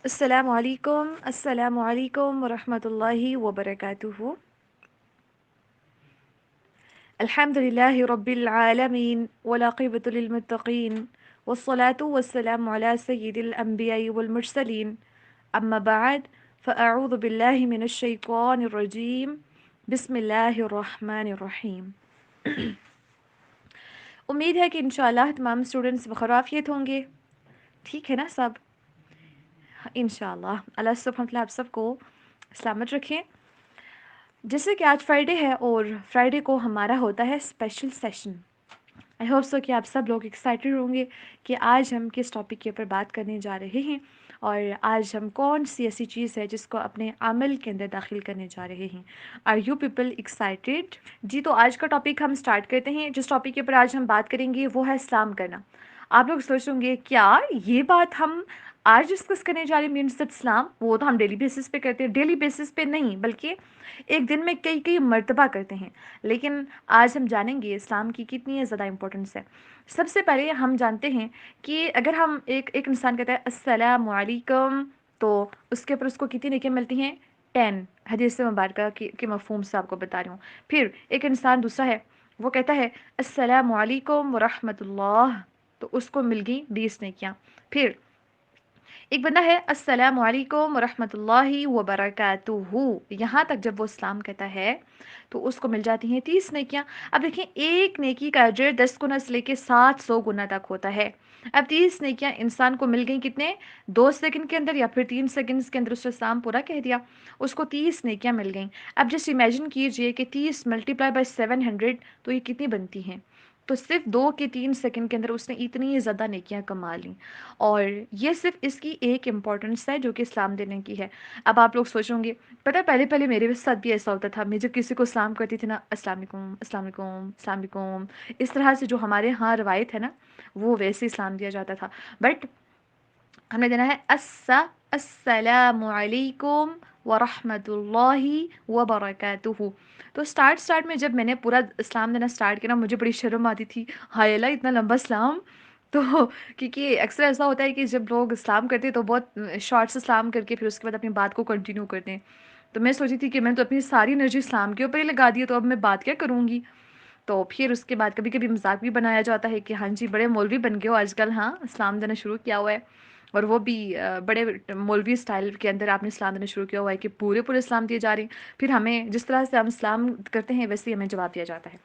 السلام علیکم ورحمۃ اللہ وبرکاتہ. الحمد للہ رب العالمین والعاقبۃ للمتقین والصلاة والسلام علی سید الانبیاء والمرسلین. اما بعد فاعوذ باللہ من الشیطان الرجیم. بسم اللہ الرحمن الرحیم. امید ہے کہ انشاءاللہ تمام اسٹوڈنٹس بخیریت ہوں گے. ٹھیک ہے نا سب؟ انشاءاللہ اللہ سبحانہ وتعالی آپ سب کو سلامت رکھیں. جیسے کہ آج فرائیڈے ہے اور فرائیڈے کو ہمارا ہوتا ہے special session. I hope so کہ آپ سب لوگ ایکسائٹیڈ ہوں گے کہ آج ہم کس ٹاپک کے اوپر بات کرنے جا رہے ہیں اور آج ہم کون سی ایسی چیز ہے جس کو اپنے عمل کے اندر داخل کرنے جا رہے ہیں. Are you people excited? جی تو آج کا ٹاپک ہم اسٹارٹ کرتے ہیں. جس ٹاپک کے اوپر آج ہم بات کریں گے وہ ہے سلام کرنا. آپ لوگ سوچیں گے کیا یہ بات ہم آج ڈسکس کرنے جا رہے ہیں مینس دیٹ اسلام وہ تو ہم ڈیلی بیسس پہ کرتے ہیں. ڈیلی بیسس پہ نہیں بلکہ ایک دن میں کئی مرتبہ کرتے ہیں. لیکن آج ہم جانیں گے اسلام کی کتنی زیادہ امپورٹنس ہے. سب سے پہلے ہم جانتے ہیں کہ اگر ہم ایک انسان کہتا ہے السلام علیکم تو اس کے اوپر اس کو کتنی نیکیاں ملتی ہیں؟ 10. حدیث مبارکہ کے مفہوم سے آپ کو بتا رہی ہوں. پھر ایک انسان دوسرا ہے وہ کہتا ہے السلام علیکم ورحمۃ اللہ تو اس کو مل گئی 20 نیکیاں. پھر ایک بندہ ہے السلام علیکم ورحمۃ اللہ وبرکاتہ. یہاں تک جب وہ سلام کہتا ہے تو اس کو مل جاتی ہیں 30 نیکیاں. اب دیکھیں ایک نیکی کا اجر 10 گنا سے لے کے 700 گنا تک ہوتا ہے. اب 30 نیکیاں انسان کو مل گئیں کتنے؟ 2 سیکنڈ کے اندر یا پھر 3 سیکنڈ کے اندر اس نے سلام پورا کہہ دیا. اس کو 30 نیکیاں مل گئیں. اب جسٹ امیجن کیجئے کہ 30 ملٹیپلائی بائی 700 تو یہ کتنی بنتی ہیں؟ تو صرف 2 کے 3 سیکنڈ کے اندر اس نے اتنی زیادہ نیکیاں کما لیں. اور یہ صرف اس کی ایک امپورٹنس ہے جو کہ اسلام دینے کی ہے. اب آپ لوگ سوچیں گے پتہ پہلے میرے ساتھ بھی ایسا ہوتا تھا. میں جب کسی کو سلام کرتی تھی نا السلام علیکم السلام علیکم السلام علیکم اس طرح سے جو ہمارے ہاں روایت ہے نا وہ ویسے اسلام دیا جاتا تھا. بٹ ہم نے دینا ہے السلام علیکم ورحمۃ اللہ وبرکاتہ. تو اسٹارٹ میں جب میں نے پورا اسلام دینا اسٹارٹ کیا نا مجھے بڑی شرم آتی تھی. ہائے اللہ اتنا لمبا اسلام. تو کیونکہ اکثر ایسا ہوتا ہے کہ جب لوگ اسلام کرتے ہیں تو بہت شارٹ سے اسلام کر کے پھر اس کے بعد اپنی بات کو کنٹینیو کرتے ہیں. تو میں سوچی تھی کہ میں تو اپنی ساری انرجی اسلام کے اوپر ہی لگا دی ہے تو اب میں بات کیا کروں گی. تو پھر اس کے بعد کبھی کبھی مذاق بھی بنایا جاتا ہے کہ ہاں جی بڑے مولوی بن گئے ہو آج کل. ہاں اسلام دینا شروع کیا ہوا ہے اور وہ بھی بڑے مولوی اسٹائل کے اندر آپ نے اسلام دینا شروع کیا ہوا ہے کہ پورے اسلام دیے جا رہے ہیں. پھر ہمیں جس طرح سے ہم اسلام کرتے ہیں ویسے ہی ہمیں جواب دیا جاتا ہے.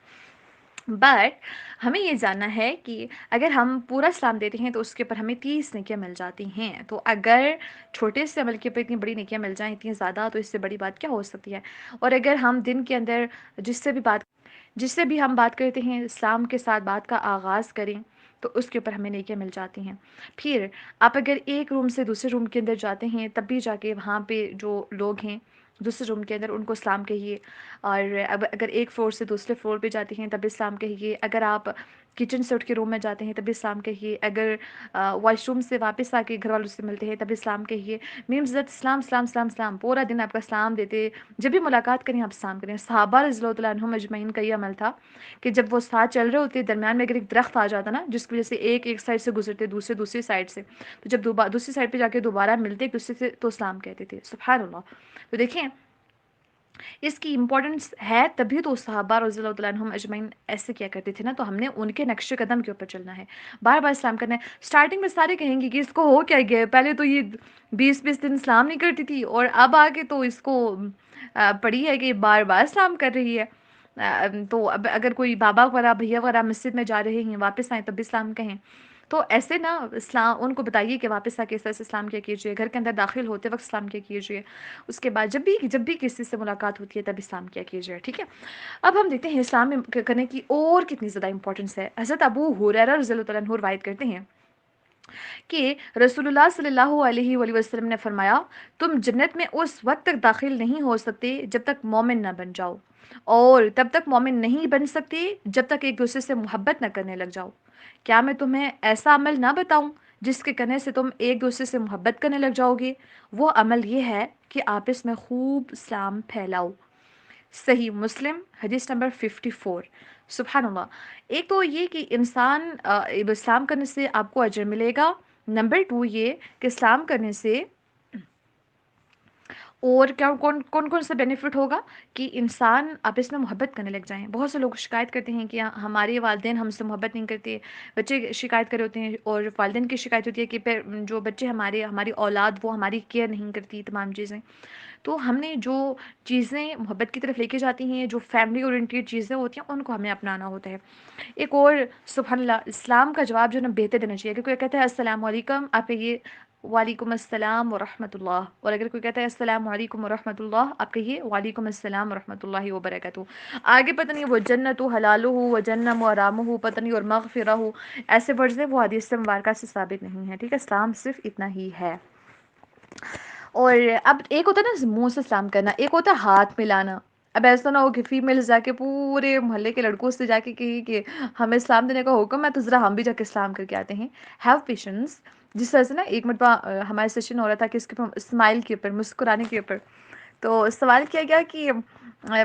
بٹ ہمیں یہ جاننا ہے کہ اگر ہم پورا اسلام دیتے ہیں تو اس کے اوپر ہمیں 30 نیکیاں مل جاتی ہیں. تو اگر چھوٹے سے عمل کے اوپر اتنی بڑی نیکیاں مل جائیں اتنی زیادہ تو اس سے بڑی بات کیا ہو سکتی ہے. اور اگر ہم دن کے اندر جس سے بھی ہم بات کرتے ہیں اسلام کے ساتھ بات کا آغاز کریں تو اس کے اوپر ہمیں نیکیاں مل جاتی ہیں. پھر آپ اگر ایک روم سے دوسرے روم کے اندر جاتے ہیں تب بھی جا کے وہاں پہ جو لوگ ہیں دوسرے روم کے اندر ان کو سلام کہیے. اور اب اگر ایک فلور سے دوسرے فلور پہ جاتے ہیں تب بھی سلام کہیے. اگر آپ کچن سے اٹھ کے روم میں جاتے ہیں تب بھی سلام کہیے. اگر واش روم سے واپس آ کے گھر والوں سے ملتے ہیں تب بھی سلام کہیے. مینس دیٹ سلام سلام سلام سلام پورا دن آپ کا سلام دیتے. جب بھی ملاقات کریں آپ سلام کریں. صحابہ رضی اللہ تعالیٰ عنہم اجمعین کا یہ عمل تھا کہ جب وہ ساتھ چل رہے ہوتے درمیان میں اگر ایک درخت آ جاتا نا جس کی وجہ سے ایک سائڈ سے گزرتے دوسری سائڈ سے تو جب دوسری سائڈ پہ جا کے دوبارہ ملتے ایک دوسرے سے تو سلام کہتے تھے. سبحان اللہ. تو دیکھیں اس کی امپورٹنس ہے تبھی تو صحابہ رضی اللہ تعالیٰ عنہم اجمعین ایسے کیا کرتے تھے نا. تو ہم نے ان کے نقش قدم کے اوپر چلنا ہے. بار بار سلام کرنا ہے. اسٹارٹنگ میں سارے کہیں گے کہ اس کو ہو کیا گیا پہلے تو یہ 20 دن سلام نہیں کرتی تھی اور اب آگے تو اس کو پڑی ہے کہ بار بار سلام کر رہی ہے. تو اب اگر کوئی بابا وغیرہ بھیا وغیرہ مسجد میں جا رہے ہیں واپس آئیں تب بھی سلام کہیں. تو ایسے نا اسلام ان کو بتائیے کہ واپس آ کے اس طرح سے اسلام کیا کیجیے. گھر کے اندر داخل ہوتے وقت اسلام کیا کیجیے. اس کے بعد جب بھی کسی سے ملاقات ہوتی ہے تب اسلام کیا کیجیے. ٹھیک ہے. اب ہم دیکھتے ہیں اسلام میں کرنے کی اور کتنی زیادہ امپورٹنس ہے. حضرت ابو ہریرہ رضی اللہ تعالیٰ عنہ روایت کرتے ہیں کہ رسول اللہ صلی اللہ علیہ وآلہ وسلم نے فرمایا تم جنت میں اس وقت تک داخل نہیں ہو سکتے جب تک مومن نہ بن جاؤ اور تب تک مومن نہیں بن سکتے جب تک ایک دوسرے سے محبت نہ کرنے لگ جاؤ. کیا میں تمہیں ایسا عمل نہ بتاؤں جس کے کرنے سے تم ایک دوسرے سے محبت کرنے لگ جاؤ گے؟ وہ عمل یہ ہے کہ آپس میں خوب سلام پھیلاؤ. صحیح مسلم حدیث نمبر 54. سبحان اللہ. ایک تو یہ کہ انسان اسلام کرنے سے آپ کو اجر ملے گا. نمبر 2 یہ کہ اسلام کرنے سے اور کیا کون کون کون سا بینیفٹ ہوگا کہ انسان آپس میں محبت کرنے لگ جائیں. بہت سے لوگ شکایت کرتے ہیں کہ ہمارے والدین ہم سے محبت نہیں کرتے، بچے شکایت کر رہے ہوتے ہیں، اور والدین کی شکایت ہوتی ہے کہ جو بچے ہماری اولاد وہ ہماری کیئر نہیں کرتی، تمام چیزیں. تو ہم نے جو چیزیں محبت کی طرف لے کے جاتی ہیں، جو فیملی اورینٹیڈ چیزیں ہوتی ہیں، ان کو ہمیں اپنانا ہوتا ہے. ایک اور سبحان اللہ اسلام کا جواب جو ہے نا بہتر دینا چاہیے. اگر کوئی کہتا ہے السلام علیکم، آپ کہیے وعلیکم السلام ورحمۃ اللہ. اور اگر کوئی کہتا ہے السلام علیکم ورحمۃ اللہ، آپ کہیے وعلیکم السلام ورحمۃ اللہ وبرکاتہ. آگے پتہ نہیں وہ جنت ہو، حلال ہو، و جنم و آرام ہو، پتہ نہیں اور مغفرہ ہو، ایسے ورڈز ہیں وہ حدیث مبارکہ سے ثابت نہیں ہے. ٹھیک ہے، اسلام صرف اتنا ہی ہے. اور اب ایک ہوتا ہے نا منہ سے سلام کرنا، ایک ہوتا ہے ہاتھ ملانا. اب ایسا نہ ہو کہ فیمیلز جا کے پورے محلے کے لڑکوں سے جا کے کہیں کہ ہمیں سلام دینے کا حکم ہے، تو ذرا ہم بھی جا کے سلام کر کے آتے ہیں. Have patience. جس طرح سے نا ایک مرتبہ ہمارا سیشن ہو رہا تھا کہ اس کے اوپر اسمائل کے اوپر، مسکرانے کے اوپر. تو سوال کیا گیا کہ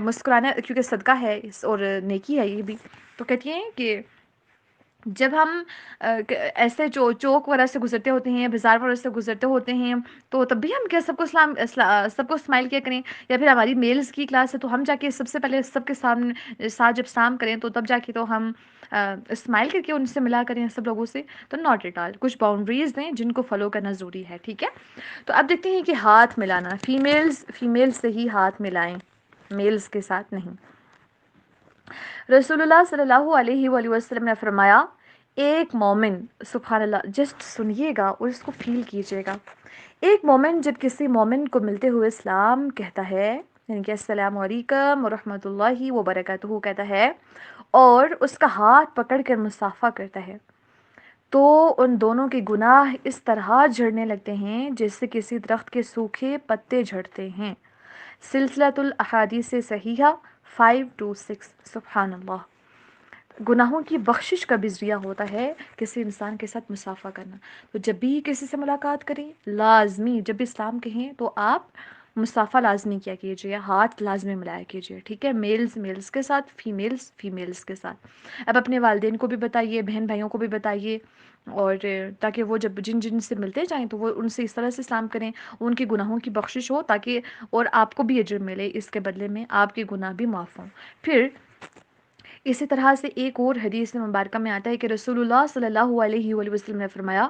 مسکرانا کیونکہ صدقہ ہے اور نیکی ہے یہ بھی. تو کہتی ہیں کہ جب ہم ایسے چوک وغیرہ سے گزرتے ہوتے ہیں، بازار وغیرہ سے گزرتے ہوتے ہیں، تو تب بھی ہم کیا سب کو سب کو اسمائل کیا کریں. یا پھر ہماری میلز کی کلاس ہے تو ہم جا کے سب سے پہلے سب کے سامنے ساتھ جب سلام کریں تو تب جا کے تو ہم اسمائل کر کے ان سے ملا کریں سب لوگوں سے. تو ناٹ ایٹ آل، کچھ باؤنڈریز ہیں جن کو فالو کرنا ضروری ہے. ٹھیک ہے، تو اب دیکھتے ہیں کہ ہاتھ ملانا، فیمیلز سے ہی ہاتھ ملائیں، میلز کے ساتھ نہیں. رسول اللہ صلی اللہ علیہ وآلہ وسلم نے فرمایا ایک مومن، سبحان اللہ، جسٹ سنیے گا اور اس کو فیل کیجیے گا. ایک مومن جب کسی مومن کو ملتے ہوئے سلام کہتا ہے، یعنی کہ السلام علیکم ورحمۃ اللہ وبرکاتہ کہتا ہے، اور اس کا ہاتھ پکڑ کر مصافحہ کرتا ہے، تو ان دونوں کے گناہ اس طرح جھڑنے لگتے ہیں جیسے کسی درخت کے سوکھے پتے جھڑتے ہیں. سلسلۃ الاحادیث صحیحہ 526. سبحان اللہ. گناہوں کی بخشش کا بھی ذریعہ ہوتا ہے کسی انسان کے ساتھ مصافحہ کرنا. تو جب بھی کسی سے ملاقات کریں لازمی، جب بھی اسلام کہیں تو آپ مصافحہ لازمی کیا کیجیے، ہاتھ لازمی ملایا کیجیے. ٹھیک ہے، میلز کے ساتھ، فیمیلز کے ساتھ. اب اپنے والدین کو بھی بتائیے، بہن بھائیوں کو بھی بتائیے، اور تاکہ وہ جب جن سے ملتے جائیں تو وہ ان سے اس طرح سے سلام کریں، ان کے گناہوں کی بخشش ہو، تاکہ اور آپ کو بھی اجر ملے، اس کے بدلے میں آپ کے گناہ بھی معاف ہوں. پھر اسی طرح سے ایک اور حدیث مبارکہ میں آتا ہے کہ رسول اللہ صلی اللہ علیہ وآلہ وسلم نے فرمایا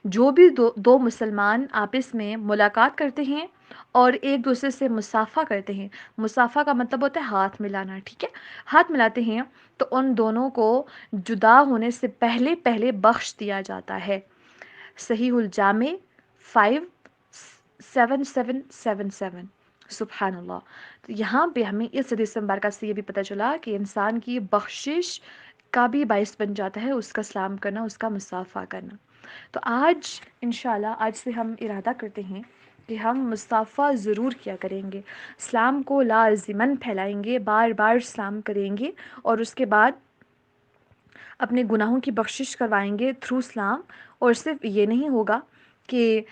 جو بھی دو مسلمان آپس میں ملاقات کرتے ہیں اور ایک دوسرے سے مصافحہ کرتے ہیں، مصافحہ کا مطلب ہوتا ہے ہاتھ ملانا. ٹھیک ہے، ہاتھ ملاتے ہیں تو ان دونوں کو جدا ہونے سے پہلے پہلے بخش دیا جاتا ہے. صحیح الجامع 57777. سبحان اللہ. تو یہاں پہ ہمیں اس حدیث مبارکہ سے یہ بھی پتہ چلا کہ انسان کی بخشش کا بھی باعث بن جاتا ہے اس کا سلام کرنا، اس کا مصافحہ کرنا. تو آج انشاءاللہ آج سے ہم ارادہ کرتے ہیں کہ ہم مصافحہ ضرور کیا کریں گے، اسلام کو لازماً پھیلائیں گے، بار بار سلام کریں گے، اور اس کے بعد اپنے گناہوں کی بخشش کروائیں گے تھرو اسلام. اور صرف یہ نہیں ہوگا کہ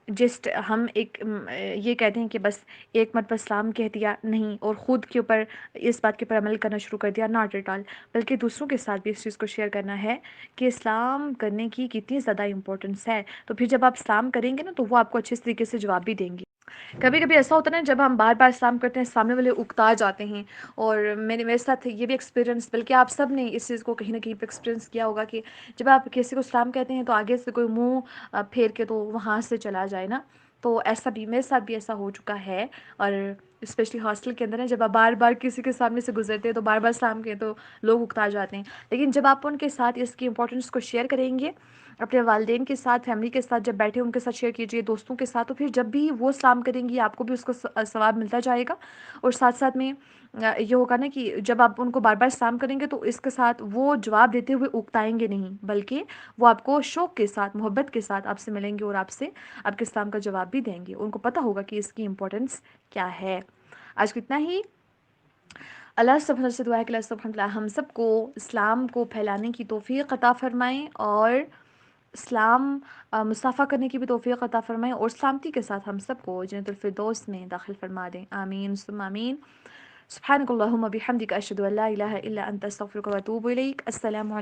جسٹ ہم یہ کہتے ہیں کہ بس ایک مرتبہ اسلام کہہ دیا نہیں اور خود کے اوپر اس بات کے اوپر عمل کرنا شروع کر دیا، ناٹ ایٹ آل، بلکہ دوسروں کے ساتھ بھی اس چیز کو شیئر کرنا ہے کہ اسلام کرنے کی کتنی زیادہ امپورٹنس ہے. تو پھر جب آپ اسلام کریں گے نا تو وہ آپ کو اچھے طریقے سے جواب بھی دیں گے. کبھی کبھی ایسا ہوتا ہے نا جب ہم بار بار سلام کرتے ہیں سامنے والے اکتا جاتے ہیں، اور میرے ساتھ یہ بھی ایکسپیرینس، بلکہ آپ سب نے اس چیز کو کہیں نہ کہیں پہ ایکسپیرینس کیا ہوگا کہ جب آپ کسی کو سلام کہتے ہیں تو آگے سے کوئی منہ پھیر کے تو وہاں سے چلا جائے نا. تو ایسا بھی میرے ساتھ بھی ایسا ہو چکا ہے. اور اسپیشلی ہاسٹل کے اندر نا جب آپ بار بار کسی کے سامنے سے گزرتے ہیں تو بار بار سلام کہیں تو لوگ اکتا جاتے ہیں. لیکن جب آپ ان کے ساتھ اس کی امپورٹنس کو شیئر کریں گے، اپنے والدین کے ساتھ، فیملی کے ساتھ جب بیٹھے ان کے ساتھ شیئر کیجیے، دوستوں کے ساتھ، تو پھر جب بھی وہ سلام کریں گی آپ کو بھی اس کا ثواب ملتا جائے گا. اور ساتھ ساتھ میں یہ ہوگا نا کہ جب آپ ان کو بار بار سلام کریں گے تو اس کے ساتھ وہ جواب دیتے ہوئے اکتائیں گے نہیں، بلکہ وہ آپ کو شوق کے ساتھ، محبت کے ساتھ آپ سے ملیں گے اور آپ سے آپ کے سلام کا جواب بھی دیں گے. ان کو پتہ ہوگا کہ اس کی امپورٹنس کیا ہے. آج کتنا ہی. اللہ سبحانہ سے دعا ہے کہ اللہ سبحانہ تعالی ہم سب کو اسلام کو پھیلانے کی توفیق عطا فرمائیں، اور اسلام مصافحہ کرنے کی بھی توفیق عطا فرمائیں، اور سلامتی کے ساتھ ہم سب کو جنت الفردوس میں داخل فرما دیں. آمین ثم آمین. سبحانک اللہم بحمدک اشہد ان لا الہ الا انت استغفرک و اتوب الیک. السلام علیکم.